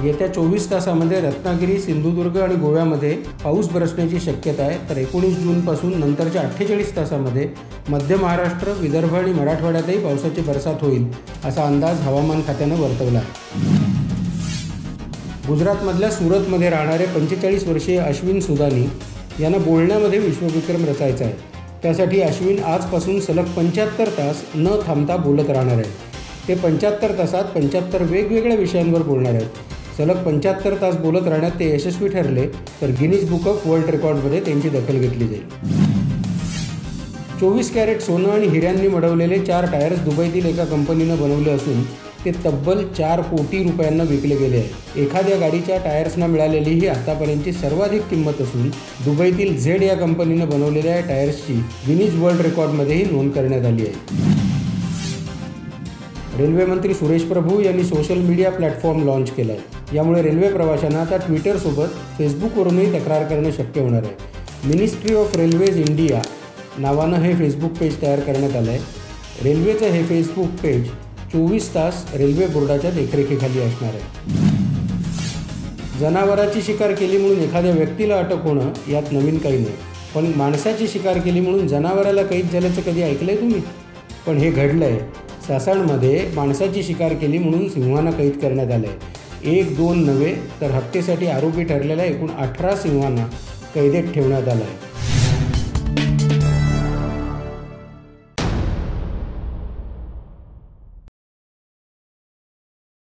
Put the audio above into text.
येत्या 24 तासामध्ये रत्नागिरी, सिंधुदुर्ग आणि गोव्यामध्ये पाऊस बरसण्याची शक्यता आहे। तर 19 जूनपासून नंतरच्या 48 तासामध्ये मध्य महाराष्ट्र, विदर्भ आणि मराठवाड्यातही पावसाची बरसात होईल असा अंदाज हवामान खात्याने वर्तवला आहे। गुजरातमधल्या सुरतमध्ये राहणारे 45 वर्षीय अश्विन सुदानी यांना बोलण्यामध्ये विश्वविक्रम रचायचा आहे। त्यासाठी अश्विन आजपासून सलग 75 तास न थांबता बोलत राहणार आहे। ते 75 तासात 75 वेगवेगळ्या विषयांवर बोलणार आहेत। सलग 75 तास बोलत राहण्यात ते यशस्वी ठरले तर गिनीज बुक ऑफ वर्ल्ड रेकॉर्डमध्ये त्यांची दखल घेतली जाईल। 24 कॅरेट सोनं आणि हिऱ्यांनी मडवलेले 4 टायर्स दुबईतील एका कंपनीनं बनवले असून ते तब्बल 4 कोटी रुपयांना विकले गेले आहे। एखाद्या गाडीच्या टायर्सना मिळालेली ही आतापर्यंतची सर्वाधिक किंमत असून दुबईतील झेड या कंपनीनं बनवलेल्या टायर्सची गिनीज वर्ल्ड रेकॉर्डमध्येही नोंद करण्यात आली आहे। रेल्वे मंत्री सुरेश प्रभू यांनी सोशल मीडिया प्लॅटफॉर्म लॉन्च केला आहे। यामुळे रेल्वे प्रवाशांना आता ट्विटरसोबत फेसबुकवरूनही तक्रार करणे शक्य होणार आहे। मिनिस्ट्री ऑफ रेल्वेज इंडिया नावानं हे फेसबुक पेज तयार करण्यात आलं आहे। रेल्वेचं हे फेसबुक पेज 24 तास रेल्वे बोर्डाच्या देखरेखीखाली असणार आहे। जनावराची शिकार केली म्हणून एखाद्या व्यक्तीला अटक होणं यात नवीन काही नाही, पण माणसाची शिकार केली म्हणून जनावराला कैद झाल्याचं कधी ऐकलंय तुम्ही? पण हे घडलं आहे। सासणमध्ये माणसाची शिकार केली म्हणून सिंहांना कैद करण्यात आलं आहे। 1-2 नव्हे तर हत्येसाठी आरोपी ठरलेल्या एकूण 18 सिंहांना कैदेत ठेवण्यात आलं आहे।